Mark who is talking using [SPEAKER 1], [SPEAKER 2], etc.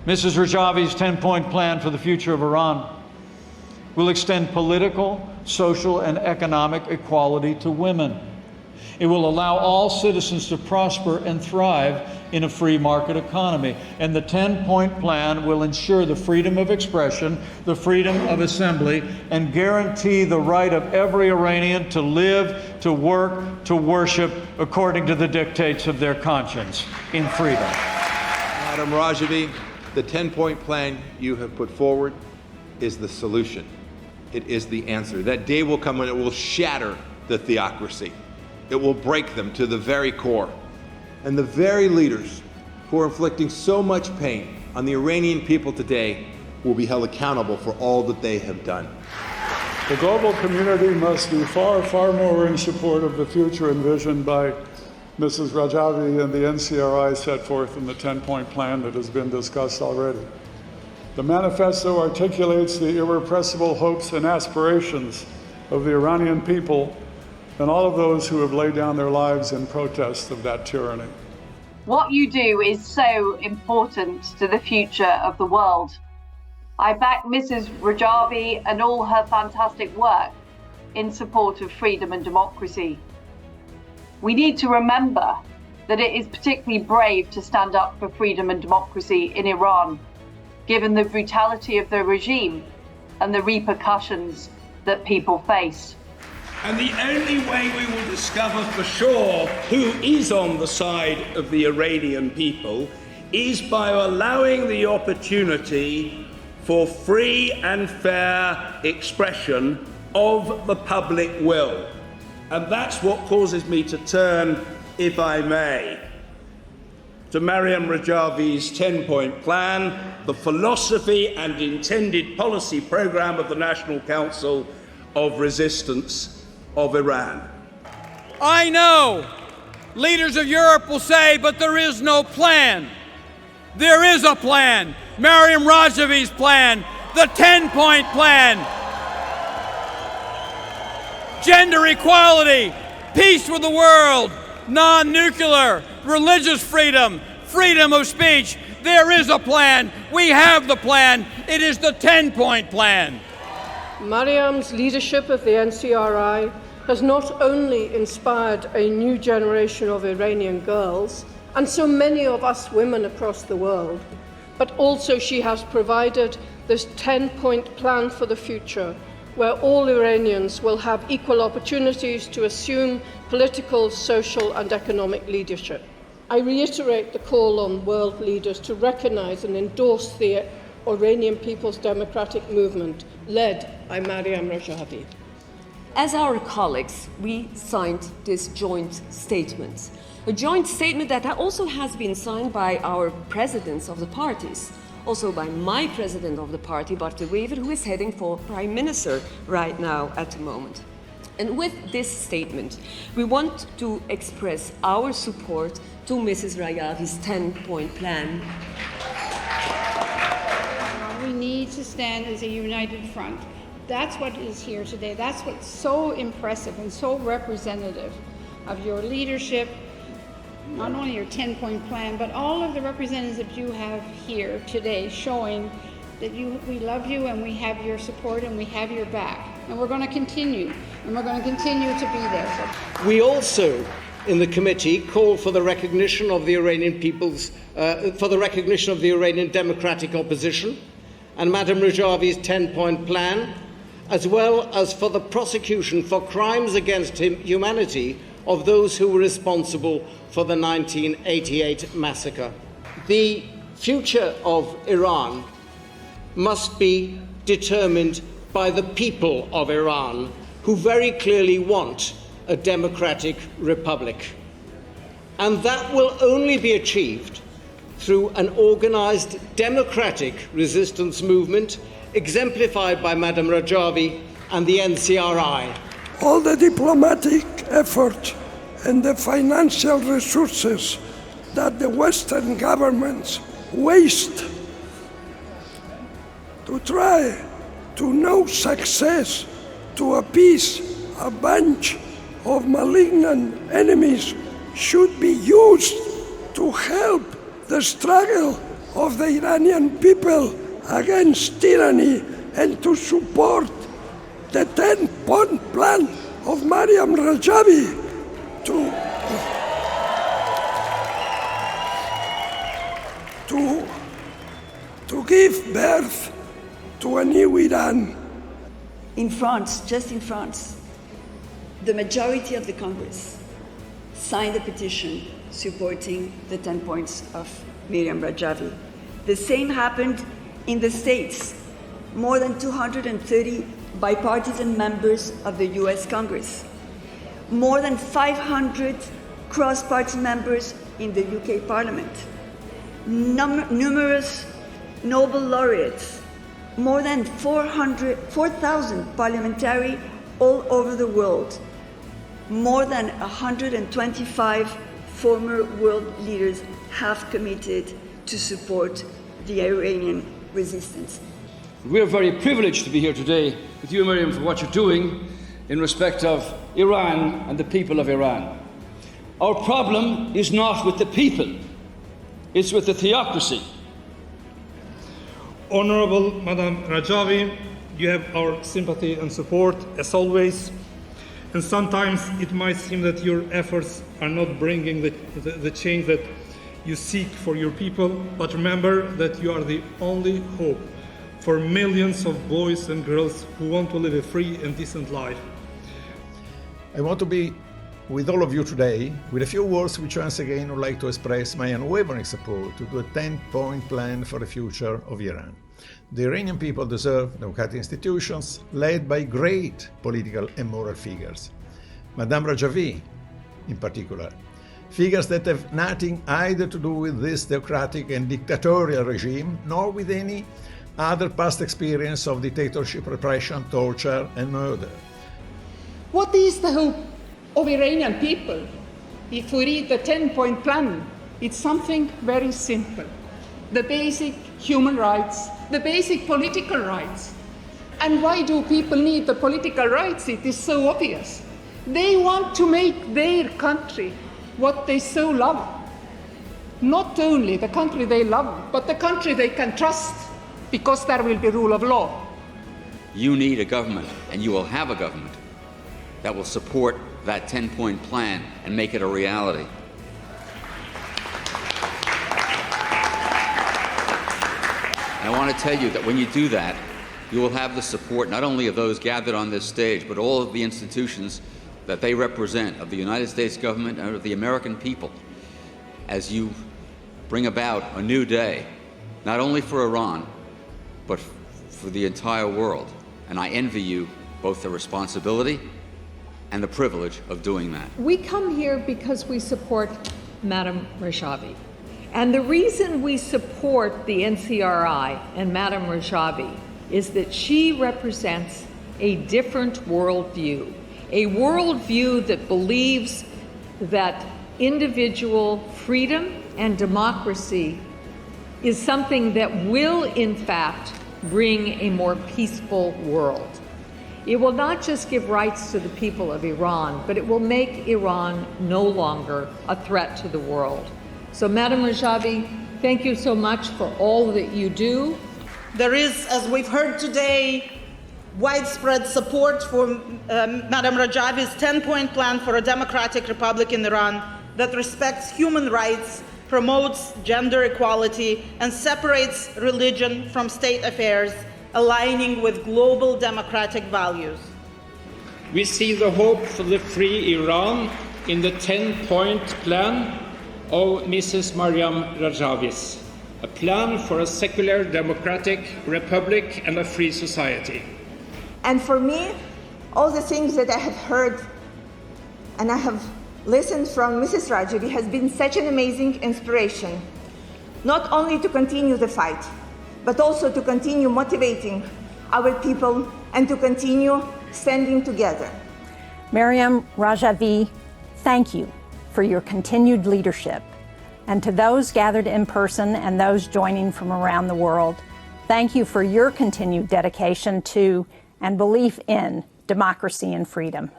[SPEAKER 1] Mrs. Rajavi's 10-point plan for the future of Iran will extend political, social, and economic equality to women. It will allow all citizens to prosper and thrive in a free market economy. And the 10-point plan will ensure the freedom of expression, the freedom of assembly, and guarantee the right of every Iranian to live, to work, to worship according to the dictates of their conscience in freedom.
[SPEAKER 2] Maryam Rajavi, the 10-point plan you have put forward is the solution. It is the answer. That day will come when it will shatter the theocracy. It will break them to the very core. And the very leaders who are inflicting so much pain on the Iranian people today will be held accountable for all that they have done.
[SPEAKER 3] The global community must do far, far more in support of the future envisioned by Mrs. Rajavi and the NCRI set forth in the 10-point plan that has been discussed already. The manifesto articulates the irrepressible hopes and aspirations of the Iranian people and all of those who have laid down their lives in protest of that tyranny.
[SPEAKER 4] What you do is so important to the future of the world. I back Mrs. Rajavi and all her fantastic work in support of freedom and democracy. We need to remember that it is particularly brave to stand up for freedom and democracy in Iran, given the brutality of the regime and the repercussions that people face.
[SPEAKER 5] And the only way we will discover for sure who is on the side of the Iranian people is by allowing the opportunity for free and fair expression of the public will. And that's what causes me to turn, if I may, to Maryam Rajavi's 10-point plan, the philosophy and intended policy program of the National Council of Resistance of Iran.
[SPEAKER 6] I know leaders of Europe will say, but there is no plan. There is a plan. Maryam Rajavi's plan, the 10-point plan. Gender equality, peace with the world, non-nuclear, religious freedom, freedom of speech. There is a plan. We have the plan. It is the 10-point plan.
[SPEAKER 7] Maryam's leadership of the NCRI has not only inspired a new generation of Iranian girls, and so many of us women across the world, but also she has provided this 10-point plan for the future, where all Iranians will have equal opportunities to assume political, social, and economic leadership. I reiterate the call on world leaders to recognize and endorse the Iranian people's democratic movement, led by Maryam Rajavi.
[SPEAKER 8] As our colleagues, we signed this joint statement. A joint statement that also has been signed by our presidents of the parties, also by my president of the party, Barthe Wever, who is heading for Prime Minister right now at the moment. And with this statement, we want to express our support to Mrs. Rajavi's 10-point plan.
[SPEAKER 9] We need to stand as a united front. That's what is here today. That's what's so impressive and so representative of your leadership, not only your 10-point plan, but all of the representatives you have here today showing that we love you and we have your support and we have your back. And we're going to continue, and we're going to continue to be there.
[SPEAKER 10] We also, in the committee, call for the recognition of the Iranian people's, for the recognition of the Iranian democratic opposition and Madam Rajavi's 10-point plan, as well as for the prosecution for crimes against humanity of those who were responsible for the 1988 massacre. The future of Iran must be determined by the people of Iran, who very clearly want a democratic republic. And that will only be achieved through an organized democratic resistance movement exemplified by Madam Rajavi and the NCRI.
[SPEAKER 11] All the diplomatic effort and the financial resources that the Western governments waste to try to no success to appease a bunch of malignant enemies should be used to help the struggle of the Iranian people against tyranny and to support the 10-point plan of Maryam Rajavi to give birth to a new Iran.
[SPEAKER 12] In France, just in France, the majority of the Congress signed a petition supporting the 10 points of Maryam Rajavi. The same happened in the States. More than 230 bipartisan members of the US Congress. More than 500 cross-party members in the UK Parliament. Numerous Nobel laureates. More than 4,000 parliamentary all over the world. More than 125 former world leaders have committed to support the Iranian resistance.
[SPEAKER 13] We're very privileged to be here today with you, Maryam, for what you're doing in respect of Iran and the people of Iran. Our problem is not with the people, it's with the theocracy.
[SPEAKER 14] Honorable Madam Rajavi, you have our sympathy and support, as always. And sometimes it might seem that your efforts are not bringing the change that you seek for your people, but remember that you are the only hope for millions of boys and girls who want to live a free and decent life.
[SPEAKER 15] I want to be with all of you today with a few words which once again would like to express my unwavering support to the 10-point plan for the future of Iran. The Iranian people deserve democratic institutions led by great political and moral figures. Madame Rajavi, in particular, figures that have nothing either to do with this theocratic and dictatorial regime, nor with any other past experience of dictatorship, repression, torture, and murder.
[SPEAKER 16] What is the hope of Iranian people? If we read the 10-point plan, it's something very simple. The basic human rights, the basic political rights. And why do people need the political rights? It is so obvious. They want to make their country what they so love. Not only the country they love, but the country they can trust, because there will be rule of law.
[SPEAKER 17] You need a government, and you will have a government, that will support that 10-point plan and make it a reality. And I want to tell you that when you do that, you will have the support not only of those gathered on this stage, but all of the institutions that they represent, of the United States government and of the American people, as you bring about a new day, not only for Iran, but for the entire world. And I envy you both the responsibility and the privilege of doing that.
[SPEAKER 18] We come here because we support Madam Rajavi. And the reason we support the NCRI and Madam Rajavi is that she represents a different worldview, a worldview that believes that individual freedom and democracy is something that will, in fact, bring a more peaceful world. It will not just give rights to the people of Iran, but it will make Iran no longer a threat to the world. So, Madam Rajavi, thank you so much for all that you do.
[SPEAKER 19] There is, as we've heard today, widespread support for Madam Rajavi's 10-point plan for a democratic republic in Iran that respects human rights, promotes gender equality, and separates religion from state affairs, aligning with global democratic values.
[SPEAKER 14] We see the hope for the free Iran in the 10-point plan of Mrs. Maryam Rajavi, a plan for a secular democratic republic and a free society.
[SPEAKER 20] And for me, all the things that I have heard and I have listened from Mrs. Rajavi has been such an amazing inspiration, not only to continue the fight, but also to continue motivating our people and to continue standing together.
[SPEAKER 21] Maryam Rajavi, thank you for your continued leadership. And to those gathered in person and those joining from around the world, thank you for your continued dedication to and belief in democracy and freedom.